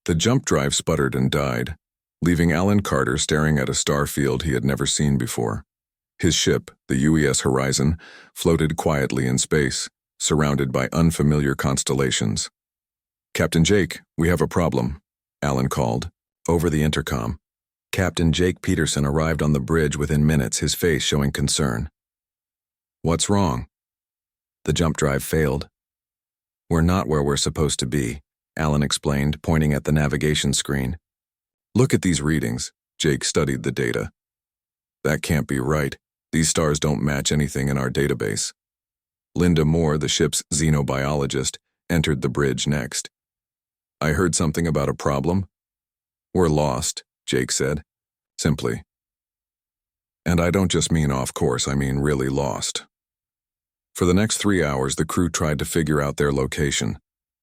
The jump drive sputtered and died, leaving Alan Carter staring at a star field he had never seen before. His ship, the UES Horizon, floated quietly in space, surrounded by unfamiliar constellations. "Captain Jake, we have a problem," Alan called, over the intercom. Captain Jake Peterson arrived on the bridge within minutes, his face showing concern. "What's wrong?" "The jump drive failed." "We're not where we're supposed to be," Alan explained, pointing at the navigation screen. "Look at these readings." Jake studied the data. "That can't be right. These stars don't match anything in our database." Linda Moore, the ship's xenobiologist, entered the bridge next. "I heard something about a problem." "We're lost," Jake said, simply. "And I don't just mean off course, I mean really lost." For the next 3 hours, the crew tried to figure out their location.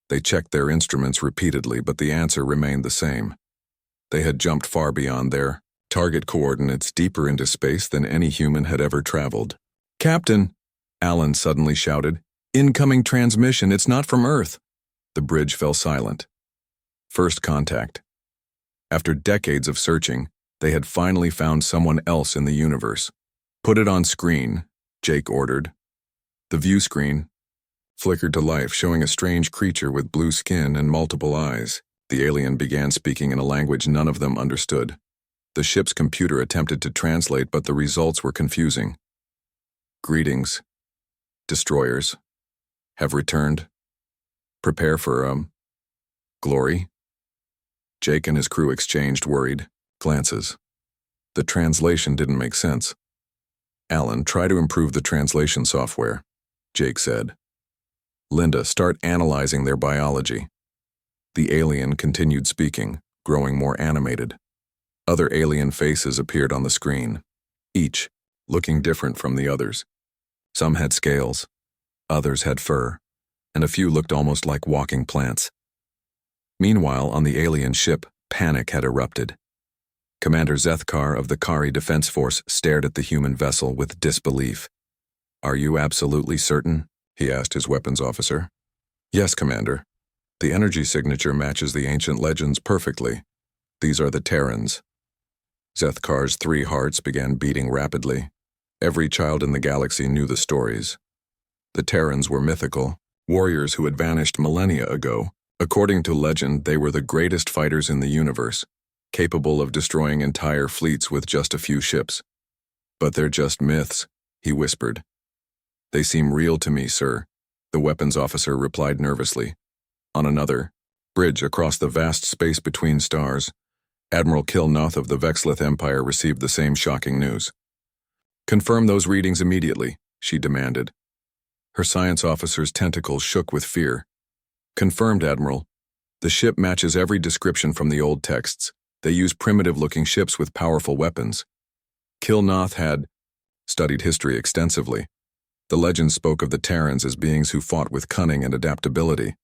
They checked their instruments repeatedly, but the answer remained the same. They had jumped far beyond their target coordinates, deeper into space than any human had ever traveled. "Captain!" Alan suddenly shouted. "Incoming transmission, it's not from Earth." The bridge fell silent. First contact. After decades of searching, they had finally found someone else in the universe. "Put it on screen," Jake ordered. The view screen flickered to life, showing a strange creature with blue skin and multiple eyes. The alien began speaking in a language none of them understood. The ship's computer attempted to translate, but the results were confusing. "Greetings. Destroyers have returned. Prepare for, glory." Jake and his crew exchanged worried glances. The translation didn't make sense. "Alan, try to improve the translation software," Jake said. "Linda, start analyzing their biology." The alien continued speaking, growing more animated. Other alien faces appeared on the screen, each looking different from the others. Some had scales, others had fur, and a few looked almost like walking plants. Meanwhile, on the alien ship, panic had erupted. Commander Zethkar of the Kari Defense Force stared at the human vessel with disbelief. "Are you absolutely certain?" he asked his weapons officer. "Yes, Commander. The energy signature matches the ancient legends perfectly. These are the Terrans." Zethkar's 3 hearts began beating rapidly. Every child in the galaxy knew the stories. The Terrans were mythical, warriors who had vanished millennia ago. According to legend, they were the greatest fighters in the universe, capable of destroying entire fleets with just a few ships. "But they're just myths," he whispered. "They seem real to me, sir," the weapons officer replied nervously. On another bridge across the vast space between stars, Admiral Kilnoth of the Vexlith Empire received the same shocking news. "Confirm those readings immediately," she demanded. Her science officer's tentacles shook with fear. "Confirmed, Admiral. The ship matches every description from the old texts. They use primitive-looking ships with powerful weapons." Kilnoth had studied history extensively. The legends spoke of the Terrans as beings who fought with cunning and adaptability.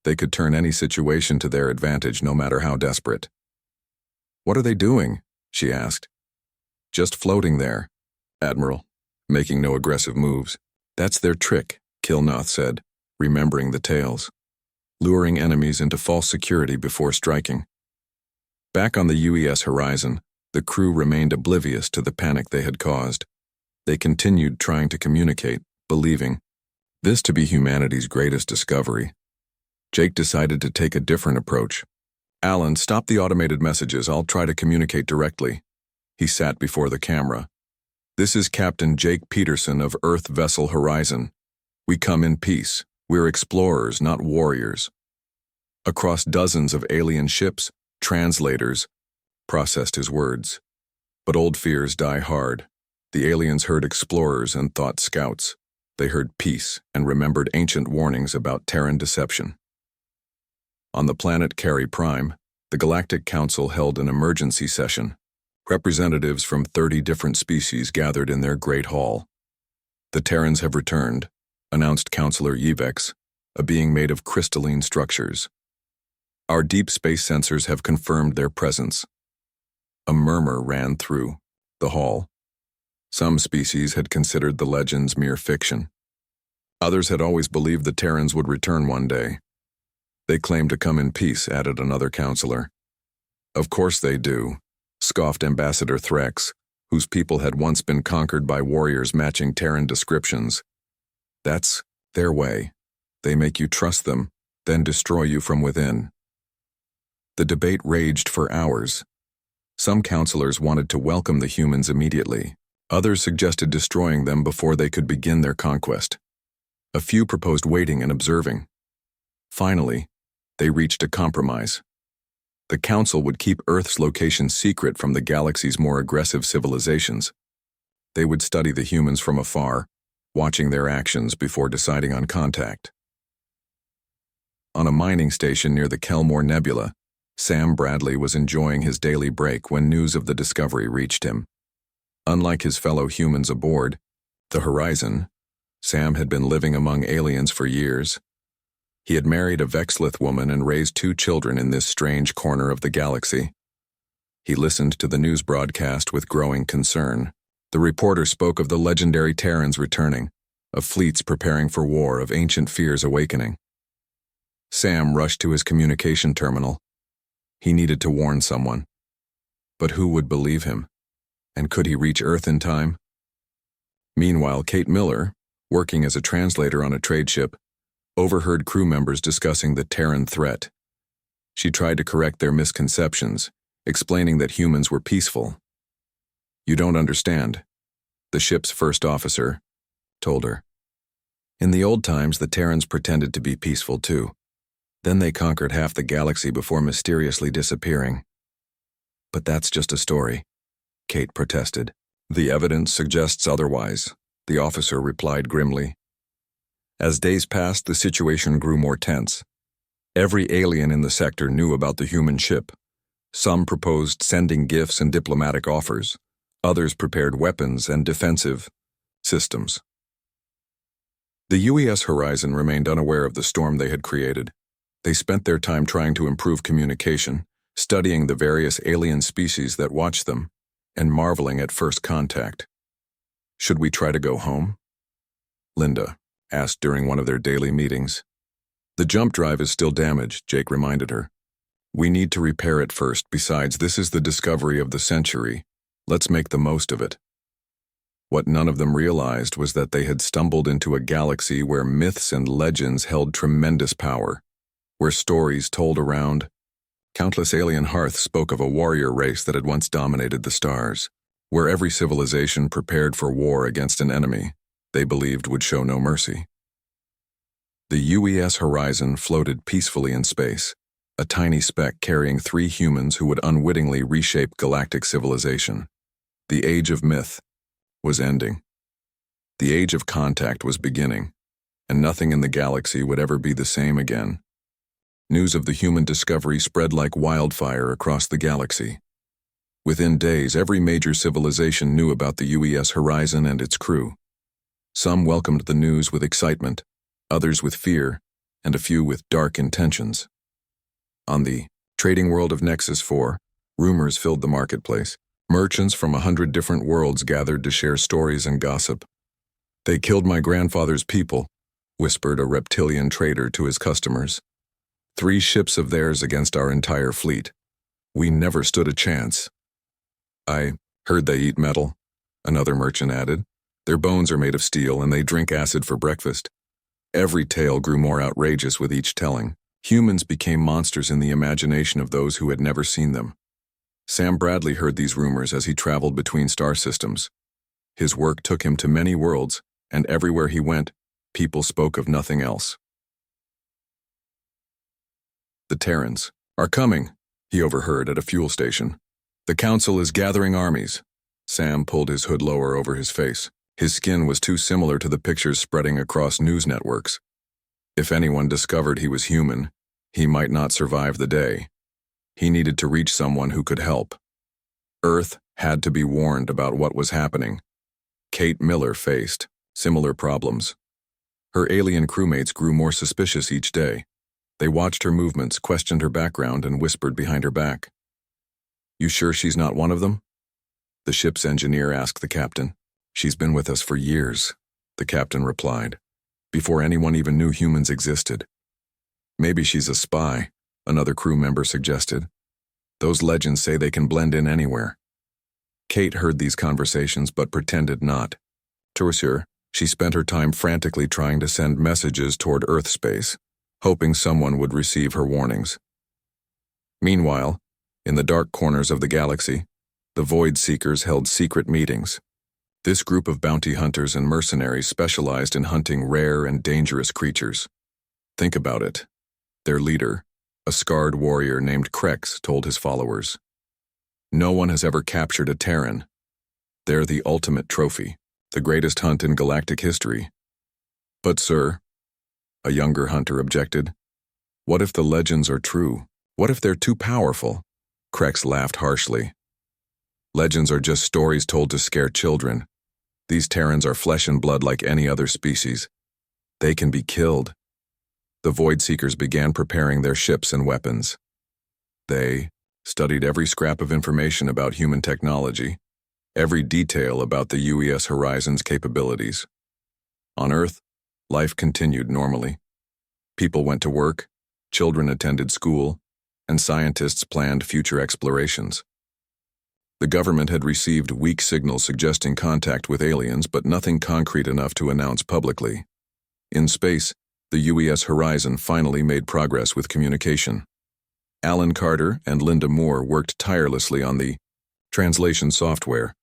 They could turn any situation to their advantage, no matter how desperate. "What are they doing?" she asked. "Just floating there, Admiral, making no aggressive moves. That's their trick," Kilnoth said, remembering the tales. "Luring enemies into false security before striking." Back on the UES Horizon, the crew remained oblivious to the panic they had caused. They continued trying to communicate, believing this to be humanity's greatest discovery. Jake decided to take a different approach. "Alan, stop the automated messages. I'll try to communicate directly." He sat before the camera. "This is Captain Jake Peterson of Earth Vessel Horizon. We come in peace. We're explorers, not warriors." Across dozens of alien ships, translators processed his words. But old fears die hard. The aliens heard explorers and thought scouts. They heard peace and remembered ancient warnings about Terran deception. On the planet Carey Prime, the Galactic Council held an emergency session. Representatives from 30 different species gathered in their Great Hall. "The Terrans have returned," announced Counselor Yevex, a being made of crystalline structures. "Our deep space sensors have confirmed their presence." A murmur ran through the hall. Some species had considered the legends mere fiction. Others had always believed the Terrans would return one day. They claim to come in peace, added another counselor. Of course they do, scoffed Ambassador Threx, whose people had once been conquered by warriors matching Terran descriptions. That's their way. They make you trust them, then destroy you from within. The debate raged for hours. Some counselors wanted to welcome the humans immediately. Others suggested destroying them before they could begin their conquest. A few proposed waiting and observing. Finally, they reached a compromise. The Council would keep Earth's location secret from the galaxy's more aggressive civilizations. They would study the humans from afar, watching their actions before deciding on contact. On a mining station near the Kelmore Nebula, Sam Bradley was enjoying his daily break when news of the discovery reached him. Unlike his fellow humans aboard the Horizon, Sam had been living among aliens for years. He had married a Vexlith woman and raised 2 children in this strange corner of the galaxy. He listened to the news broadcast with growing concern. The reporter spoke of the legendary Terrans returning, of fleets preparing for war, of ancient fears awakening. Sam rushed to his communication terminal. He needed to warn someone. But who would believe him? And could he reach Earth in time? Meanwhile, Kate Miller, working as a translator on a trade ship, overheard crew members discussing the Terran threat. She tried to correct their misconceptions, explaining that humans were peaceful. "You don't understand," the ship's first officer told her. "In the old times, the Terrans pretended to be peaceful too. Then they conquered half the galaxy before mysteriously disappearing." "But that's just a story," Kate protested. "The evidence suggests otherwise," the officer replied grimly. As days passed, the situation grew more tense. Every alien in the sector knew about the human ship. Some proposed sending gifts and diplomatic offers. Others prepared weapons and defensive systems. The UES Horizon remained unaware of the storm they had created. They spent their time trying to improve communication, studying the various alien species that watched them, and marveling at first contact. "Should we try to go home?" Linda asked during one of their daily meetings. "The jump drive is still damaged," Jake reminded her. "We need to repair it first. Besides, this is the discovery of the century. Let's make the most of it." What none of them realized was that they had stumbled into a galaxy where myths and legends held tremendous power, where stories told around countless alien hearths spoke of a warrior race that had once dominated the stars, where every civilization prepared for war against an enemy they believed would show no mercy. The UES Horizon floated peacefully in space, a tiny speck carrying 3 humans who would unwittingly reshape galactic civilization. The age of myth was ending. The age of contact was beginning, and nothing in the galaxy would ever be the same again. News of the human discovery spread like wildfire across the galaxy. Within days, every major civilization knew about the UES Horizon and its crew. Some welcomed the news with excitement, others with fear, and a few with dark intentions. On the trading world of Nexus 4, rumors filled the marketplace. Merchants from 100 different worlds gathered to share stories and gossip. "They killed my grandfather's people," whispered a reptilian trader to his customers. 3 ships of theirs against our entire fleet. We never stood a chance." "I heard they eat metal," another merchant added. "Their bones are made of steel and they drink acid for breakfast." Every tale grew more outrageous with each telling. Humans became monsters in the imagination of those who had never seen them. Sam Bradley heard these rumors as he traveled between star systems. His work took him to many worlds, and everywhere he went, people spoke of nothing else. "The Terrans are coming," he overheard at a fuel station. "The Council is gathering armies." Sam pulled his hood lower over his face. His skin was too similar to the pictures spreading across news networks. If anyone discovered he was human, he might not survive the day. He needed to reach someone who could help. Earth had to be warned about what was happening. Kate Miller faced similar problems. Her alien crewmates grew more suspicious each day. They watched her movements, questioned her background, and whispered behind her back. "You sure she's not one of them?" The ship's engineer asked the captain. "She's been with us for years," the captain replied, "before anyone even knew humans existed." Maybe she's a spy, another crew member suggested. Those legends say they can blend in anywhere. Kate heard these conversations but pretended not. To assure, she spent her time frantically trying to send messages toward Earth space, hoping someone would receive her warnings. Meanwhile, in the dark corners of the galaxy, the Void Seekers held secret meetings. This group of bounty hunters and mercenaries specialized in hunting rare and dangerous creatures. Think about it. Their leader, a scarred warrior named Krex, told his followers, "No one has ever captured a Terran. They're the ultimate trophy, the greatest hunt in galactic history." "But sir," a younger hunter objected, "what if the legends are true? What if they're too powerful?" Krex laughed harshly. "Legends are just stories told to scare children. These Terrans are flesh and blood like any other species. They can be killed." The Void Seekers began preparing their ships and weapons. They studied every scrap of information about human technology, every detail about the UES Horizon's capabilities. On Earth, life continued normally. People went to work, children attended school, and scientists planned future explorations. The government had received weak signals suggesting contact with aliens, but nothing concrete enough to announce publicly. In space, the UES Horizon finally made progress with communication. Alan Carter and Linda Moore worked tirelessly on the translation software.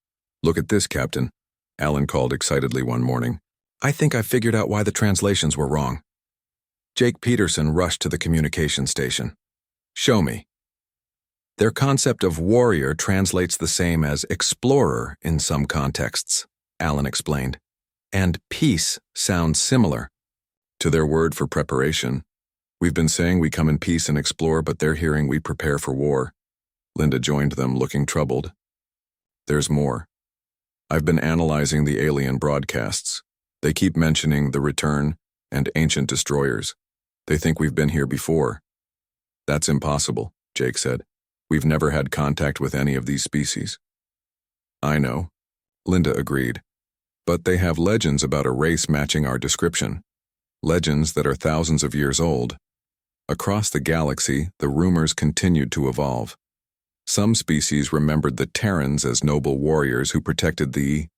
"Look at this, Captain," Alan called excitedly one morning. "I think I figured out why the translations were wrong." Jake Peterson rushed to the communication station. "Show me." "Their concept of warrior translates the same as explorer in some contexts," Alan explained. "And peace sounds similar." "To their word for preparation. We've been saying we come in peace and explore, but they're hearing we prepare for war." Linda joined them, looking troubled. "There's more. I've been analyzing the alien broadcasts. They keep mentioning the return and ancient destroyers. They think we've been here before." "That's impossible," Jake said. "We've never had contact with any of these species." "I know," Linda agreed. "But they have legends about a race matching our description. Legends that are thousands of years old. Across the galaxy, the rumors continued to evolve. Some species remembered the Terrans as noble warriors who protected the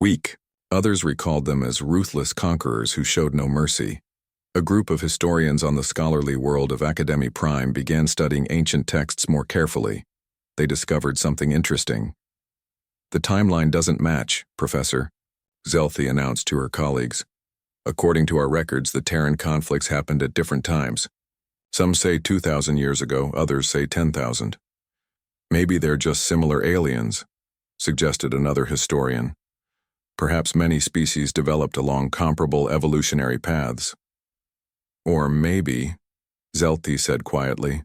weak. Others recalled them as ruthless conquerors who showed no mercy. A group of historians on the scholarly world of Academy Prime began studying ancient texts more carefully. They discovered something interesting. "The timeline doesn't match, Professor," Zelthi announced to her colleagues. "According to our records, the Terran conflicts happened at different times. Some say 2,000 years ago, others say 10,000. "Maybe they're just similar aliens," suggested another historian. "Perhaps many species developed along comparable evolutionary paths." "Or maybe," Zelthi said quietly,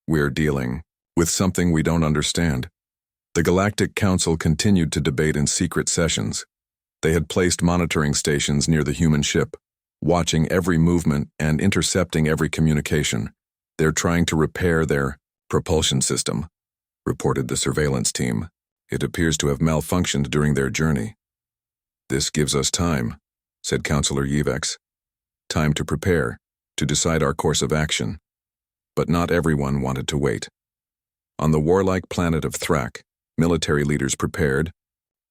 "we're dealing with something we don't understand." The Galactic Council continued to debate in secret sessions. They had placed monitoring stations near the human ship, watching every movement and intercepting every communication. "They're trying to repair their propulsion system," reported the surveillance team. "It appears to have malfunctioned during their journey." "This gives us time," said Counselor Yevex. "Time to prepare, to decide our course of action." But not everyone wanted to wait. On the warlike planet of Thrak, military leaders prepared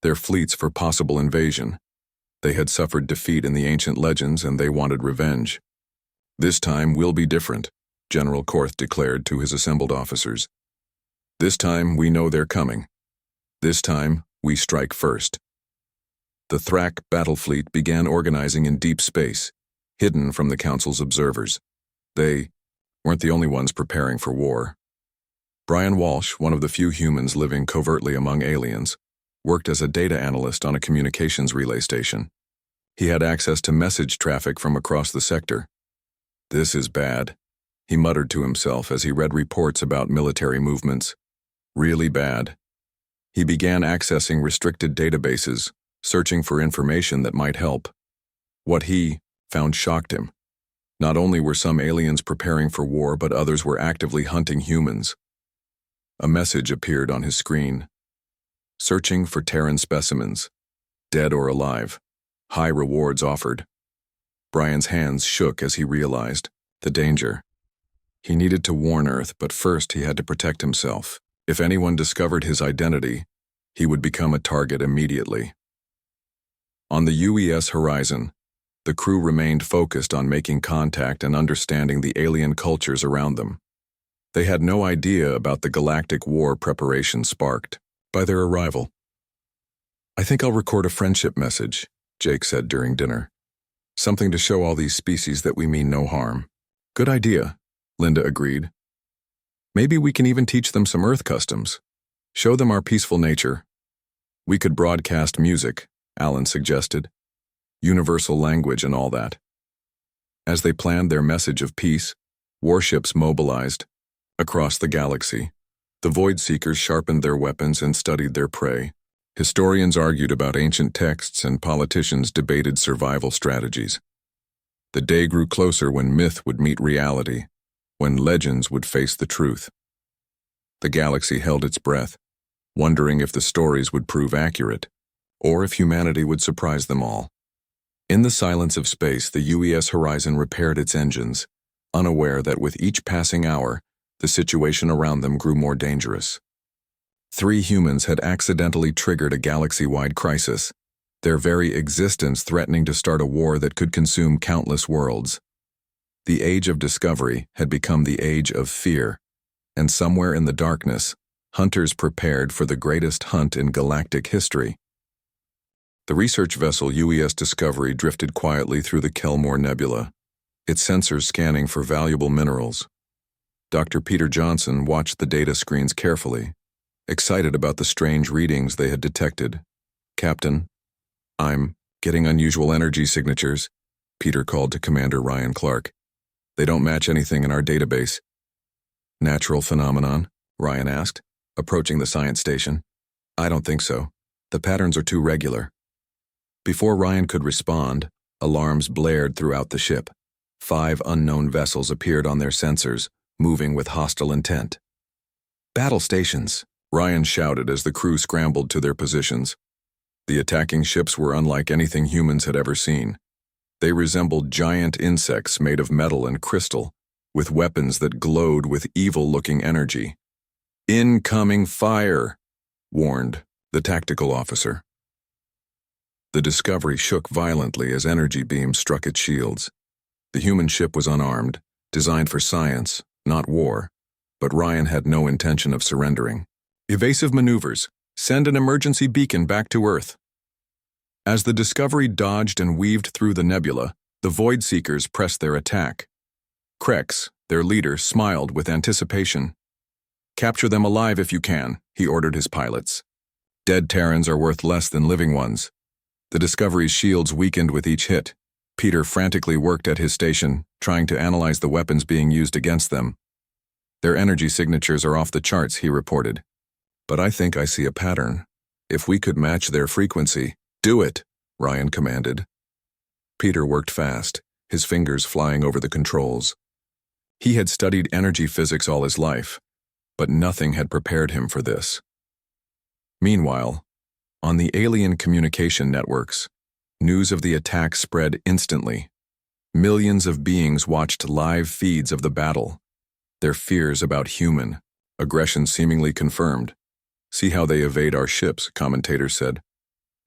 their fleets for possible invasion. They had suffered defeat in the ancient legends and they wanted revenge. "This time will be different," General Korth declared to his assembled officers. "This time we know they're coming. This time we strike first." The Thrak battle fleet began organizing in deep space, hidden from the Council's observers. They weren't the only ones preparing for war. Brian Walsh, one of the few humans living covertly among aliens, worked as a data analyst on a communications relay station. He had access to message traffic from across the sector. "This is bad," he muttered to himself as he read reports about military movements. "Really bad." He began accessing restricted databases, searching for information that might help. What he found shocked him. Not only were some aliens preparing for war, but others were actively hunting humans. A message appeared on his screen. "Searching for Terran specimens, dead or alive. High rewards offered." Brian's hands shook as he realized the danger. He needed to warn Earth, but first he had to protect himself. If anyone discovered his identity, he would become a target immediately. On the UES horizon, the crew remained focused on making contact and understanding the alien cultures around them. They had no idea about the Galactic War preparation sparked by their arrival. "I think I'll record a friendship message," Jake said during dinner. "Something to show all these species that we mean no harm." "Good idea," Linda agreed. "Maybe we can even teach them some Earth customs. Show them our peaceful nature." "We could broadcast music," Alan suggested. "Universal language and all that." As they planned their message of peace, warships mobilized. Across the galaxy, the Void Seekers sharpened their weapons and studied their prey. Historians argued about ancient texts and politicians debated survival strategies. The day grew closer when myth would meet reality, when legends would face the truth. The galaxy held its breath, wondering if the stories would prove accurate, or if humanity would surprise them all. In the silence of space, the UES horizon repaired its engines, unaware that with each passing hour, the situation around them grew more dangerous. 3 humans had accidentally triggered a galaxy-wide crisis, their very existence threatening to start a war that could consume countless worlds. The age of discovery had become the age of fear, and somewhere in the darkness, hunters prepared for the greatest hunt in galactic history. The research vessel UES Discovery drifted quietly through the Kelmore Nebula, its sensors scanning for valuable minerals. Dr. Peter Johnson watched the data screens carefully, excited about the strange readings they had detected. "Captain, I'm getting unusual energy signatures," Peter called to Commander Ryan Clark. "They don't match anything in our database." "Natural phenomenon?" Ryan asked, approaching the science station. "I don't think so. The patterns are too regular." Before Ryan could respond, alarms blared throughout the ship. 5 unknown vessels appeared on their sensors, moving with hostile intent. "Battle stations," Ryan shouted as the crew scrambled to their positions. The attacking ships were unlike anything humans had ever seen. They resembled giant insects made of metal and crystal, with weapons that glowed with evil-looking energy. "Incoming fire," warned the tactical officer. The Discovery shook violently as energy beams struck its shields. The human ship was unarmed, designed for science, not war, but Ryan had no intention of surrendering. "Evasive maneuvers. Send an emergency beacon back to Earth." As the Discovery dodged and weaved through the nebula, the Void Seekers pressed their attack. Krex, their leader, smiled with anticipation. "Capture them alive if you can," he ordered his pilots. "Dead Terrans are worth less than living ones." The Discovery's shields weakened with each hit. Peter frantically worked at his station, trying to analyze the weapons being used against them. "Their energy signatures are off the charts," he reported. "But I think I see a pattern. If we could match their frequency—" "Do it," Ryan commanded. Peter worked fast, his fingers flying over the controls. He had studied energy physics all his life, but nothing had prepared him for this. Meanwhile, on the alien communication networks, news of the attack spread instantly. Millions of beings watched live feeds of the battle, their fears about human aggression seemingly confirmed. "See how they evade our ships," commentators said.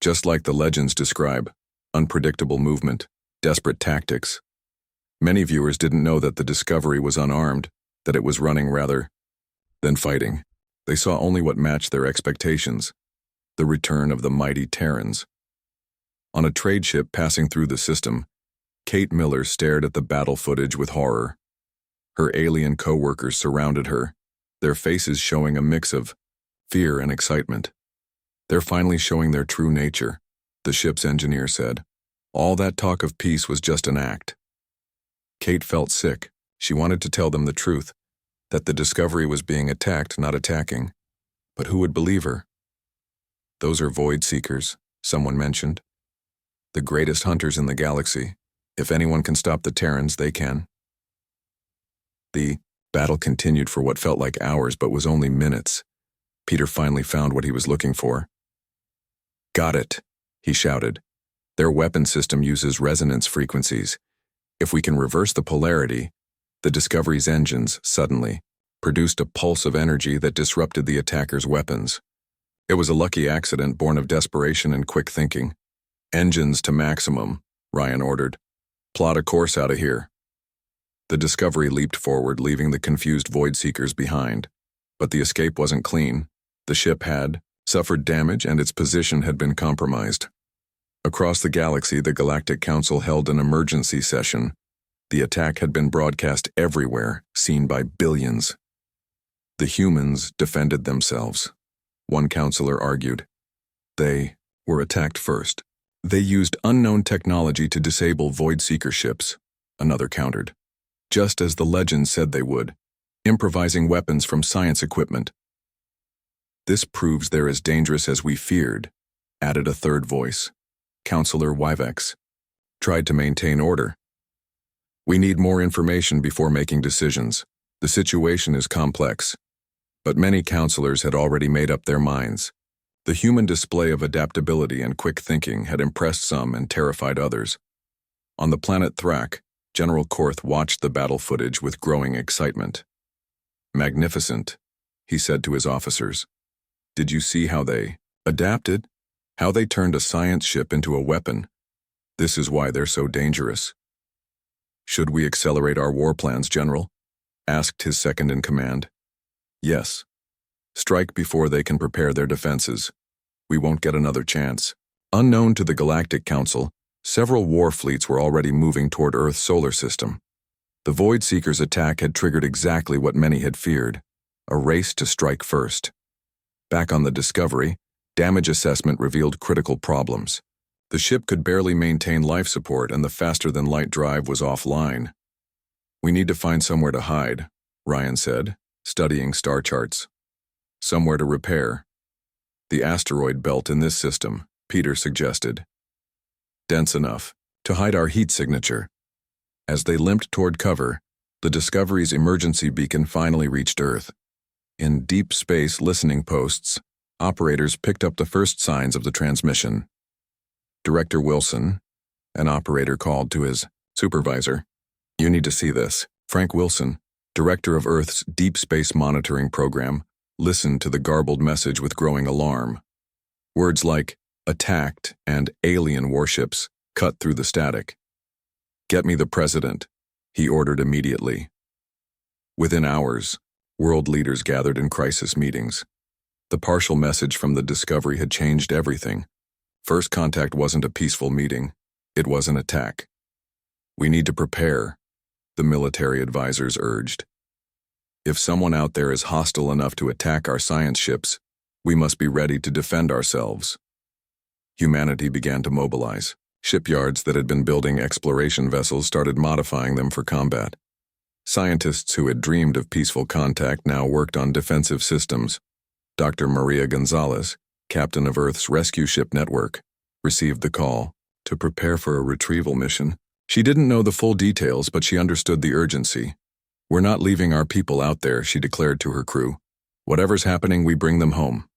"Just like the legends describe, unpredictable movement, desperate tactics." Many viewers didn't know that the Discovery was unarmed, that it was running rather than fighting. They saw only what matched their expectations, the return of the mighty Terrans. On a trade ship passing through the system, Kate Miller stared at the battle footage with horror. Her alien co-workers surrounded her, their faces showing a mix of fear and excitement. "They're finally showing their true nature," the ship's engineer said. "All that talk of peace was just an act." Kate felt sick. She wanted to tell them the truth, that the Discovery was being attacked, not attacking. But who would believe her? "Those are Void Seekers," someone mentioned. "The greatest hunters in the galaxy. If anyone can stop the Terrans, they can." The battle continued for what felt like hours but was only minutes. Peter finally found what he was looking for. "Got it," he shouted. "Their weapon system uses resonance frequencies. If we can reverse the polarity, The Discovery's engines, suddenly, produced a pulse of energy that disrupted the attackers' weapons. It was a lucky accident born of desperation and quick thinking. "Engines to maximum," Ryan ordered. "Plot a course out of here." The Discovery leaped forward, leaving the confused Void Seekers behind. But the escape wasn't clean. The ship had suffered damage and its position had been compromised. Across the galaxy, the Galactic Council held an emergency session. The attack had been broadcast everywhere, seen by billions. The humans defended themselves. One counselor argued. They were attacked first. They used unknown technology to disable Void Seeker ships, another countered. Just as the legend said they would, improvising weapons from science equipment. "This proves they're as dangerous as we feared," added a third voice. Counselor Wyvex tried to maintain order. "We need more information before making decisions. The situation is complex." But many counselors had already made up their minds. The human display of adaptability and quick thinking had impressed some and terrified others. On the planet Thrak, General Korth watched the battle footage with growing excitement. "Magnificent," he said to his officers. "Did you see how they adapted? How they turned a science ship into a weapon? This is why they're so dangerous." "Should we accelerate our war plans, General?" asked his second-in-command. "Yes. Strike before they can prepare their defenses. We won't get another chance." Unknown to the Galactic Council, several war fleets were already moving toward Earth's solar system. The Void Seekers' attack had triggered exactly what many had feared, a race to strike first. Back on the Discovery, damage assessment revealed critical problems. The ship could barely maintain life support and the faster-than-light drive was offline. "We need to find somewhere to hide," Ryan said, studying star charts. "Somewhere to repair." "The asteroid belt in this system," Peter suggested. "Dense enough to hide our heat signature." As they limped toward cover, the Discovery's emergency beacon finally reached Earth. In deep space listening posts, operators picked up the first signs of the transmission. Director Wilson, an operator called to his supervisor. "You need to see this." Frank Wilson, director of Earth's Deep Space Monitoring Program, listened to the garbled message with growing alarm. Words like attacked and alien warships cut through the static. "Get me the president," he ordered immediately. Within hours, world leaders gathered in crisis meetings. The partial message from the Discovery had changed everything. First contact wasn't a peaceful meeting, it was an attack. "We need to prepare," the military advisors urged. "If someone out there is hostile enough to attack our science ships, we must be ready to defend ourselves." Humanity began to mobilize. Shipyards that had been building exploration vessels started modifying them for combat. Scientists who had dreamed of peaceful contact now worked on defensive systems. Dr. Maria Gonzalez, captain of Earth's rescue ship network, received the call to prepare for a retrieval mission. She didn't know the full details, but she understood the urgency. "We're not leaving our people out there," she declared to her crew. "Whatever's happening, we bring them home."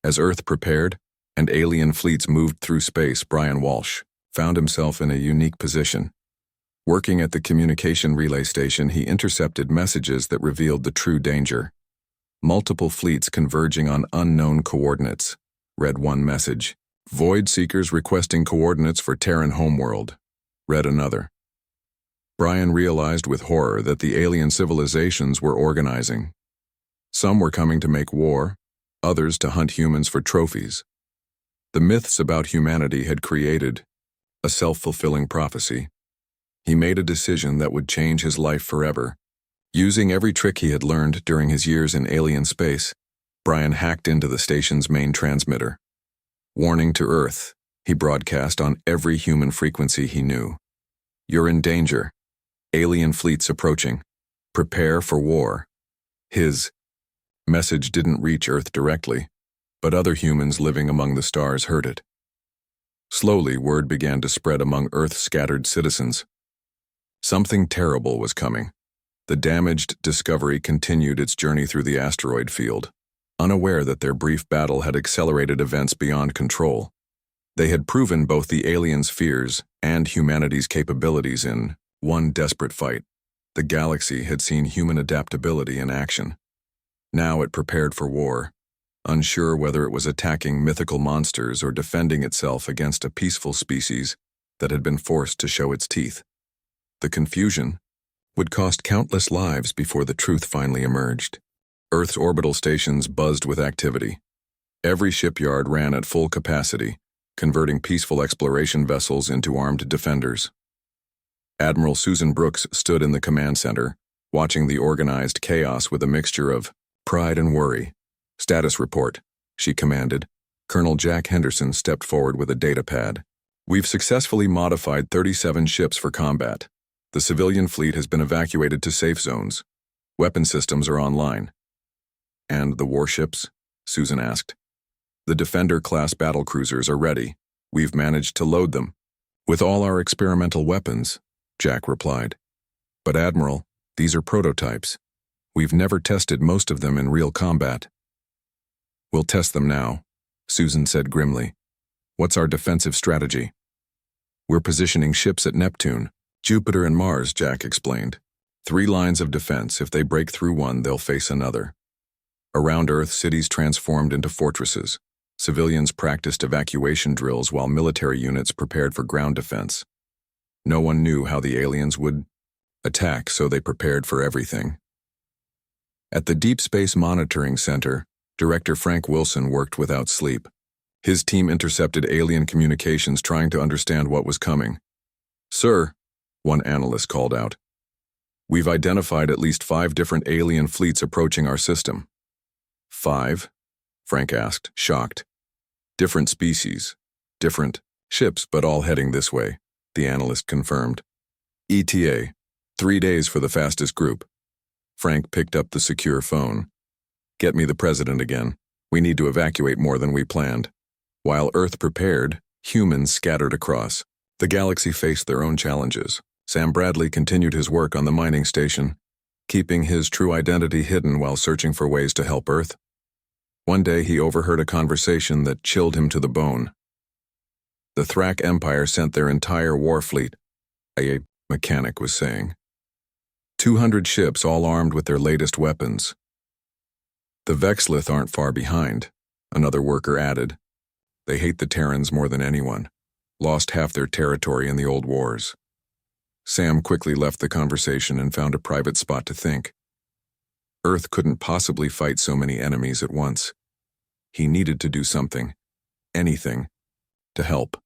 As Earth prepared and alien fleets moved through space, Brian Walsh found himself in a unique position. Working at the communication relay station, he intercepted messages that revealed the true danger. "Multiple fleets converging on unknown coordinates," read one message. "Void Seekers requesting coordinates for Terran homeworld," read another. Brian realized with horror that the alien civilizations were organizing. Some were coming to make war, others to hunt humans for trophies. The myths about humanity had created a self-fulfilling prophecy. He made a decision that would change his life forever. Using every trick he had learned during his years in alien space, Brian hacked into the station's main transmitter. "Warning to Earth," he broadcast on every human frequency he knew. "You're in danger. Alien fleets approaching. Prepare for war." His message didn't reach Earth directly, but other humans living among the stars heard it. Slowly, word began to spread among Earth's scattered citizens. Something terrible was coming. The damaged Discovery continued its journey through the asteroid field, unaware that their brief battle had accelerated events beyond control. They had proven both the aliens' fears and humanity's capabilities in one desperate fight. The galaxy had seen human adaptability in action. Now it prepared for war, unsure whether it was attacking mythical monsters or defending itself against a peaceful species that had been forced to show its teeth. The confusion would cost countless lives before the truth finally emerged. Earth's orbital stations buzzed with activity. Every shipyard ran at full capacity, converting peaceful exploration vessels into armed defenders. Admiral Susan Brooks stood in the command center, watching the organized chaos with a mixture of pride and worry. "Status report," she commanded. Colonel Jack Henderson stepped forward with a data pad. "We've successfully modified 37 ships for combat. The civilian fleet has been evacuated to safe zones. Weapon systems are online." "And the warships?" Susan asked. "The Defender-class battlecruisers are ready. We've managed to load them with all our experimental weapons," Jack replied. "But Admiral, these are prototypes. We've never tested most of them in real combat." "We'll test them now," Susan said grimly. "What's our defensive strategy?" "We're positioning ships at Neptune, Jupiter and Mars," Jack explained. 3 lines of defense. If they break through one, they'll face another. Around Earth, cities transformed into fortresses. Civilians practiced evacuation drills while military units prepared for ground defense. No one knew how the aliens would attack, so they prepared for everything. At the Deep Space Monitoring Center, Director Frank Wilson worked without sleep. His team intercepted alien communications trying to understand what was coming. "Sir," one analyst called out, "we've identified at least 5 different alien fleets approaching our system." "5?" Frank asked, shocked. "Different species, different ships, but all heading this way," the analyst confirmed. "ETA, 3 days for the fastest group." Frank picked up the secure phone. "Get me the president again. We need to evacuate more than we planned." While Earth prepared, humans scattered across. The galaxy faced their own challenges. Sam Bradley continued his work on the mining station, keeping his true identity hidden while searching for ways to help Earth. One day he overheard a conversation that chilled him to the bone. The Thrak Empire sent their entire war fleet, a mechanic was saying. 200 ships all armed with their latest weapons. "The Vexlith aren't far behind," another worker added. "They hate the Terrans more than anyone. Lost half their territory in the old wars." Sam quickly left the conversation and found a private spot to think. Earth couldn't possibly fight so many enemies at once. He needed to do something, anything, to help.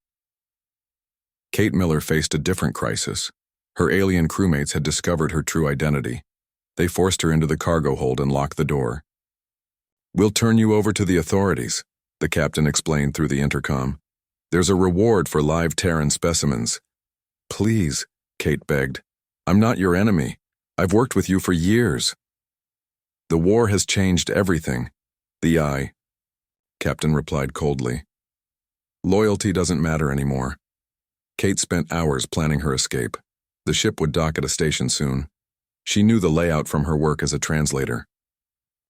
Kate Miller faced a different crisis. Her alien crewmates had discovered her true identity. They forced her into the cargo hold and locked the door. "We'll turn you over to the authorities," the captain explained through the intercom. "There's a reward for live Terran specimens." "Please," Kate begged. "I'm not your enemy. I've worked with you for years." "The war has changed everything." "The Captain replied coldly. "Loyalty doesn't matter anymore." Kate spent hours planning her escape. The ship would dock at a station soon. She knew the layout from her work as a translator.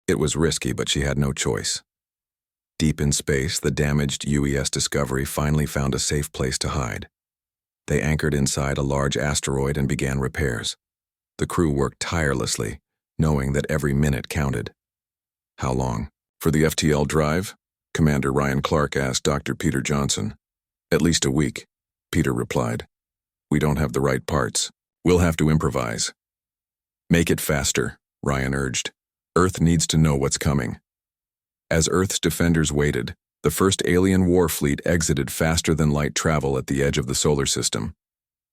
It was risky, but she had no choice. Deep in space, the damaged UES Discovery finally found a safe place to hide. They anchored inside a large asteroid and began repairs. The crew worked tirelessly, knowing that every minute counted. "How long?" "For the FTL drive?" Commander Ryan Clark asked Dr. Peter Johnson. "At least a week," Peter replied. "We don't have the right parts. We'll have to improvise." "Make it faster," Ryan urged. "Earth needs to know what's coming." As Earth's defenders waited, the first alien war fleet exited faster than light travel at the edge of the solar system.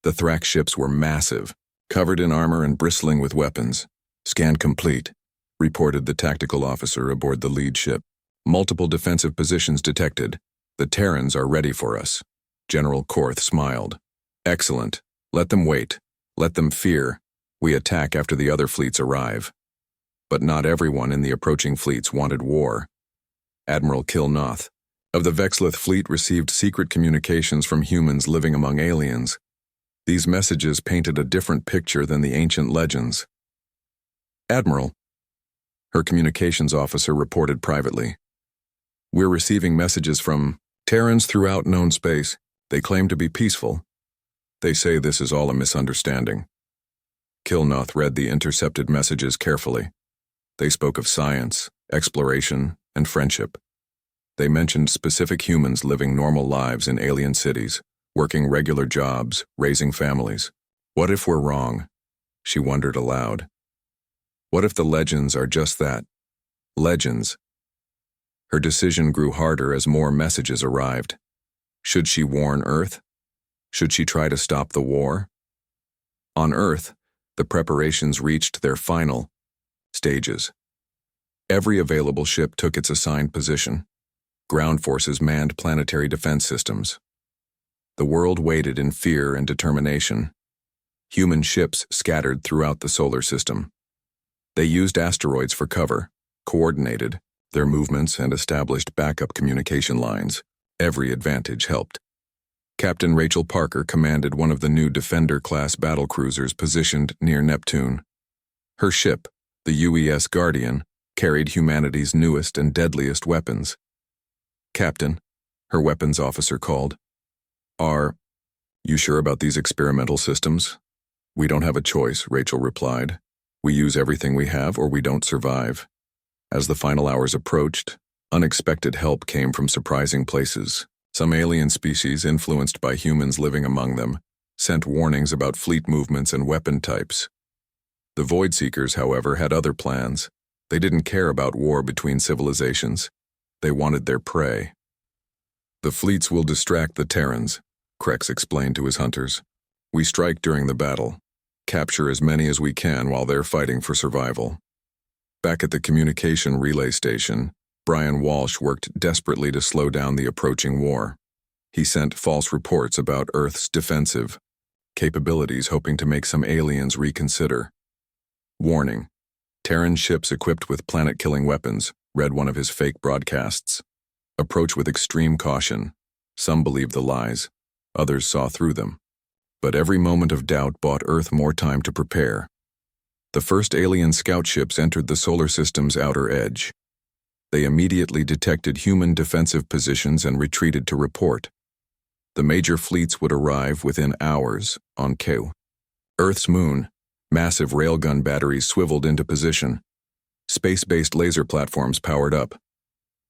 The Thrak ships were massive, covered in armor and bristling with weapons. "Scan complete," reported the tactical officer aboard the lead ship. "Multiple defensive positions detected. The Terrans are ready for us." General Korth smiled. "Excellent. Let them wait. Let them fear. We attack after the other fleets arrive." But not everyone in the approaching fleets wanted war. Admiral Kilnoth of the Vexlith fleet received secret communications from humans living among aliens. These messages painted a different picture than the ancient legends. "Admiral," her communications officer reported privately, "we're receiving messages from Terrans throughout known space. They claim to be peaceful. They say this is all a misunderstanding." Kilnoth read the intercepted messages carefully. They spoke of science, exploration, and friendship. They mentioned specific humans living normal lives in alien cities, working regular jobs, raising families. What if we're wrong? She wondered aloud. What if the legends are just that? Legends. Her decision grew harder as more messages arrived. Should she warn Earth? Should she try to stop the war? On Earth, the preparations reached their final stages. Every available ship took its assigned position. Ground forces manned planetary defense systems. The world waited in fear and determination. Human ships scattered throughout the solar system. They used asteroids for cover, coordinated their movements, and established backup communication lines. Every advantage helped. Captain Rachel Parker commanded one of the new Defender-class battlecruisers positioned near Neptune. Her ship, the UES Guardian, carried humanity's newest and deadliest weapons. Captain, her weapons officer called. Are you sure about these experimental systems? We don't have a choice, Rachel replied. We use everything we have or we don't survive. As the final hours approached, unexpected help came from surprising places. Some alien species influenced by humans living among them sent warnings about fleet movements and weapon types. The Void Seekers, however, had other plans. They didn't care about war between civilizations. They wanted their prey. The fleets will distract the Terrans, Krex explained to his hunters. We strike during the battle, capture as many as we can while they're fighting for survival. Back at the communication relay station, Brian Walsh worked desperately to slow down the approaching war. He sent false reports about Earth's defensive capabilities, hoping to make some aliens reconsider. Warning: Terran ships equipped with planet-killing weapons, read one of his fake broadcasts. Approach with extreme caution. Some believed the lies, others saw through them. But every moment of doubt bought Earth more time to prepare. The first alien scout ships entered the solar system's outer edge. They immediately detected human defensive positions and retreated to report. The major fleets would arrive within hours on Ku, Earth's moon. Massive railgun batteries swiveled into position. Space-based laser platforms powered up.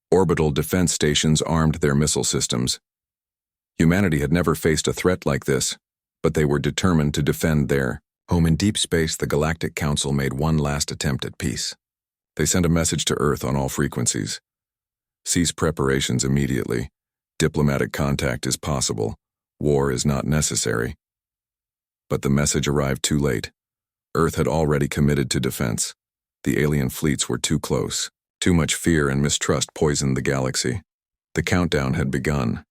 Orbital defense stations armed their missile systems. Humanity had never faced a threat like this, but they were determined to defend their home in deep space. The Galactic Council made one last attempt at peace. They sent a message to Earth on all frequencies. Cease preparations immediately. Diplomatic contact is possible. War is not necessary. But the message arrived too late. Earth had already committed to defense. The alien fleets were too close. Too much fear and mistrust poisoned the galaxy. The countdown had begun.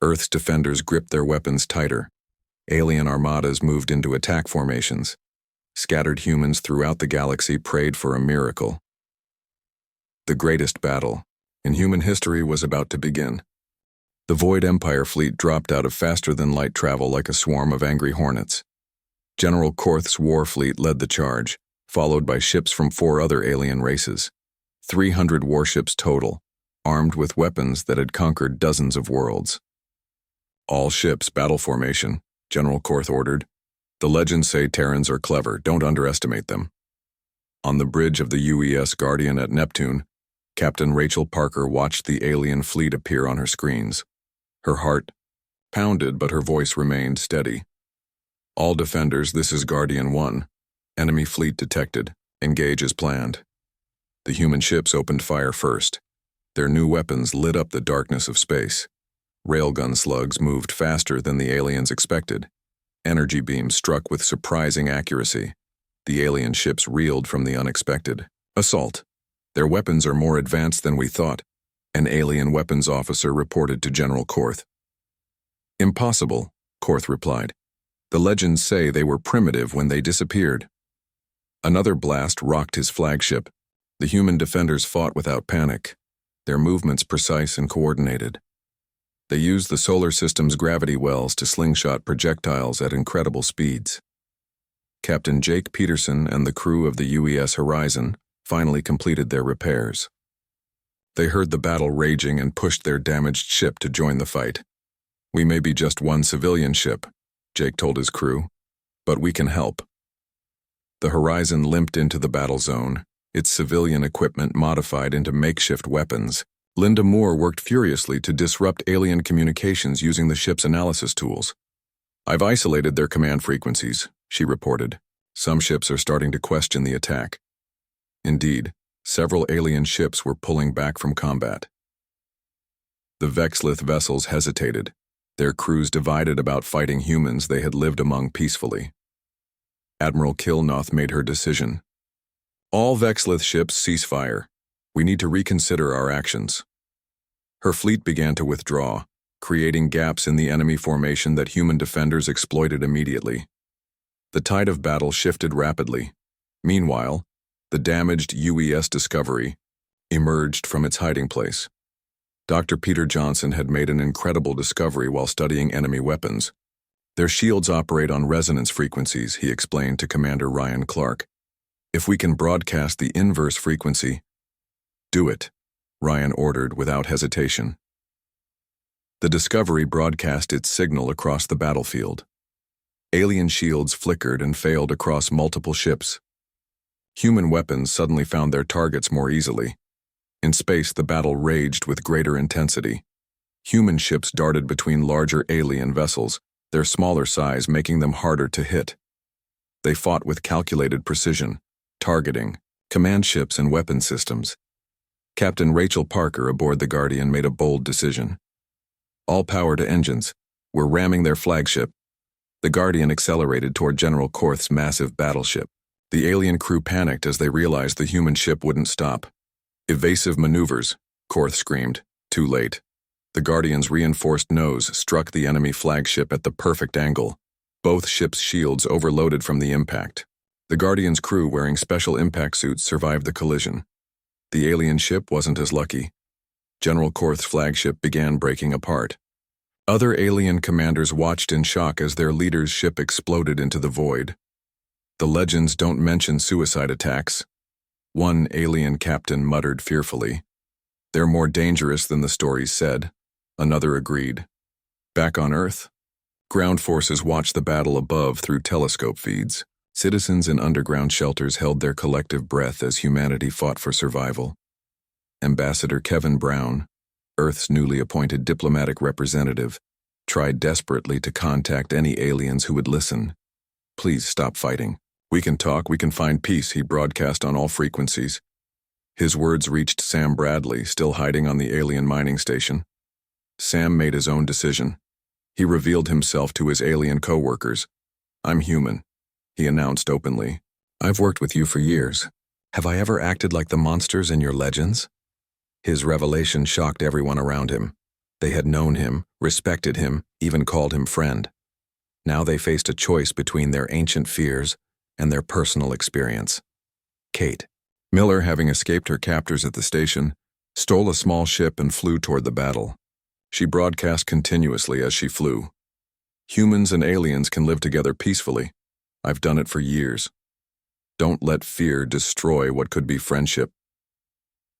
Earth's defenders gripped their weapons tighter. Alien armadas moved into attack formations. Scattered humans throughout the galaxy prayed for a miracle. The greatest battle in human history was about to begin. The Void Empire fleet dropped out of faster-than-light travel like a swarm of angry hornets. General Korth's war fleet led the charge, followed by ships from 4 other alien races. 300 warships total, armed with weapons that had conquered dozens of worlds. All ships battle formation, General Korth ordered. The legends say Terrans are clever, don't underestimate them. On the bridge of the UES Guardian at Neptune, Captain Rachel Parker watched the alien fleet appear on her screens. Her heart pounded, but her voice remained steady. All defenders, this is Guardian 1. Enemy fleet detected. Engage as planned. The human ships opened fire first. Their new weapons lit up the darkness of space. Railgun slugs moved faster than the aliens expected. Energy beams struck with surprising accuracy. The alien ships reeled from the unexpected assault. Their weapons are more advanced than we thought, an alien weapons officer reported to General Korth. Impossible, Korth replied. The legends say they were primitive when they disappeared. Another blast rocked his flagship. The human defenders fought without panic, their movements precise and coordinated. They used the solar system's gravity wells to slingshot projectiles at incredible speeds. Captain Jake Peterson and the crew of the UES Horizon finally completed their repairs. They heard the battle raging and pushed their damaged ship to join the fight. We may be just one civilian ship, Jake told his crew, but we can help. The Horizon limped into the battle zone, its civilian equipment modified into makeshift weapons. Linda Moore worked furiously to disrupt alien communications using the ship's analysis tools. "I've isolated their command frequencies," she reported. "Some ships are starting to question the attack." Indeed, several alien ships were pulling back from combat. The Vexlith vessels hesitated, their crews divided about fighting humans they had lived among peacefully. Admiral Kilnoth made her decision. "All Vexlith ships cease fire. We need to reconsider our actions." Her fleet began to withdraw, creating gaps in the enemy formation that human defenders exploited immediately. The tide of battle shifted rapidly. Meanwhile, the damaged UES Discovery emerged from its hiding place. Dr. Peter Johnson had made an incredible discovery while studying enemy weapons. "Their shields operate on resonance frequencies," he explained to Commander Ryan Clark. "If we can broadcast the inverse frequency—" "Do it," Ryan ordered without hesitation. The Discovery broadcast its signal across the battlefield. Alien shields flickered and failed across multiple ships. Human weapons suddenly found their targets more easily. In space, the battle raged with greater intensity. Human ships darted between larger alien vessels, their smaller size making them harder to hit. They fought with calculated precision, targeting command ships and weapon systems. Captain Rachel Parker aboard the Guardian made a bold decision. "All power to engines. We're ramming their flagship." The Guardian accelerated toward General Korth's massive battleship. The alien crew panicked as they realized the human ship wouldn't stop. "Evasive maneuvers," Korth screamed. Too late. The Guardian's reinforced nose struck the enemy flagship at the perfect angle. Both ships' shields overloaded from the impact. The Guardian's crew, wearing special impact suits, survived the collision. The alien ship wasn't as lucky. General Korth's flagship began breaking apart. Other alien commanders watched in shock as their leader's ship exploded into the void. "The legends don't mention suicide attacks," one alien captain muttered fearfully. "They're more dangerous than the stories said," another agreed. Back on Earth, ground forces watched the battle above through telescope feeds. Citizens in underground shelters held their collective breath as humanity fought for survival. Ambassador Kevin Brown, Earth's newly appointed diplomatic representative, tried desperately to contact any aliens who would listen. "Please stop fighting. We can talk, we can find peace," he broadcast on all frequencies. His words reached Sam Bradley, still hiding on the alien mining station. Sam made his own decision. He revealed himself to his alien co-workers. "I'm human," he announced openly. "I've worked with you for years. Have I ever acted like the monsters in your legends?" His revelation shocked everyone around him. They had known him, respected him, even called him friend. Now they faced a choice between their ancient fears and their personal experience. Kate Miller, having escaped her captors at the station, stole a small ship and flew toward the battle. She broadcast continuously as she flew. "Humans and aliens can live together peacefully. I've done it for years. Don't let fear destroy what could be friendship."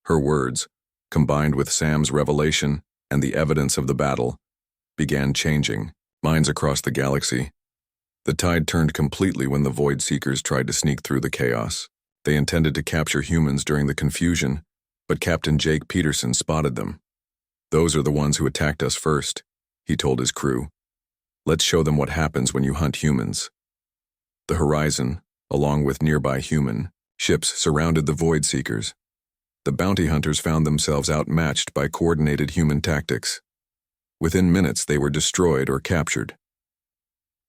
Her words, combined with Sam's revelation and the evidence of the battle, began changing minds across the galaxy. The tide turned completely when the Void Seekers tried to sneak through the chaos. They intended to capture humans during the confusion, but Captain Jake Peterson spotted them. "Those are the ones who attacked us first," he told his crew. "Let's show them what happens when you hunt humans." The Horizon, along with nearby human ships, surrounded the Void Seekers. The bounty hunters found themselves outmatched by coordinated human tactics. Within minutes, they were destroyed or captured.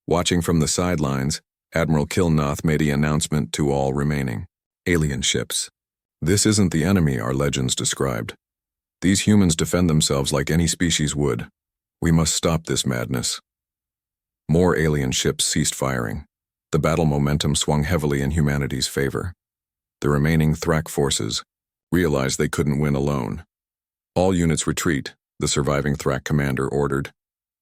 Watching from the sidelines, Admiral Kilnoth made the announcement to all remaining alien ships. "This isn't the enemy our legends described. These humans defend themselves like any species would. We must stop this madness." More alien ships ceased firing. The battle momentum swung heavily in humanity's favor. The remaining Thrak forces realized they couldn't win alone. "All units retreat," the surviving Thrak commander ordered.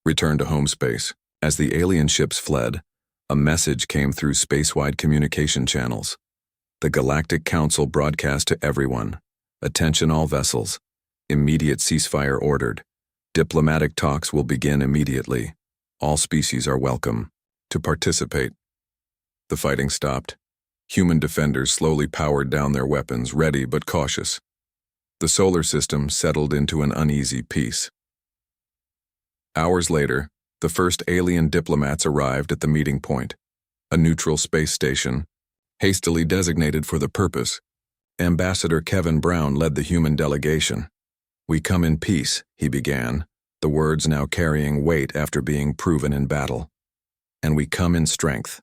"Return to home space." As the alien ships fled, a message came through space-wide communication channels. The Galactic Council broadcast to everyone. "Attention all vessels. Immediate ceasefire ordered. Diplomatic talks will begin immediately. All species are welcome to participate." The fighting stopped. Human defenders slowly powered down their weapons, ready but cautious. The solar system settled into an uneasy peace. Hours later, the first alien diplomats arrived at the meeting point, a neutral space station, hastily designated for the purpose. Ambassador Kevin Brown led the human delegation. "We come in peace," he began, the words now carrying weight after being proven in battle. "And we come in strength.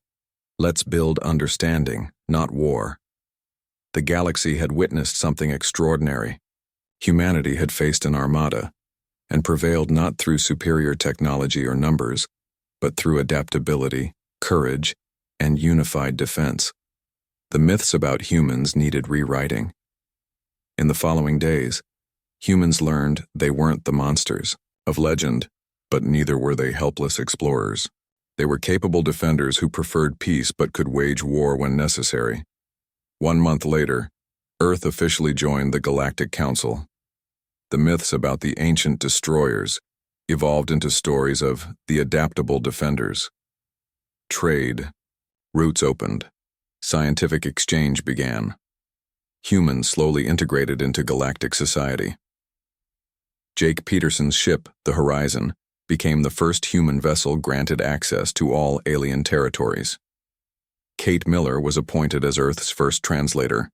Let's build understanding, not war." The galaxy had witnessed something extraordinary. Humanity had faced an armada, and prevailed not through superior technology or numbers, but through adaptability, courage, and unified defense. The myths about humans needed rewriting. In the following days, humans learned they weren't the monsters of legend, but neither were they helpless explorers. They were capable defenders who preferred peace but could wage war when necessary. 1 month later, Earth officially joined the Galactic Council. The myths about the ancient destroyers evolved into stories of the adaptable defenders. Trade routes opened. Scientific exchange began. Humans slowly integrated into galactic society. Jake Peterson's ship, the Horizon, became the first human vessel granted access to all alien territories. Kate Miller was appointed as Earth's first translator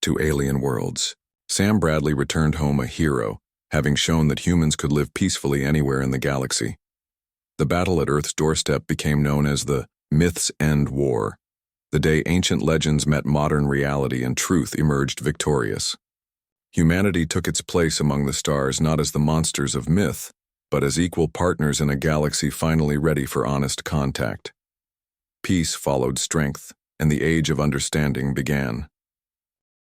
to alien worlds. Sam Bradley returned home a hero, having shown that humans could live peacefully anywhere in the galaxy. The battle at Earth's doorstep became known as the Myths End War, the day ancient legends met modern reality and truth emerged victorious. Humanity took its place among the stars not as the monsters of myth, but as equal partners in a galaxy finally ready for honest contact. Peace followed strength, and the age of understanding began.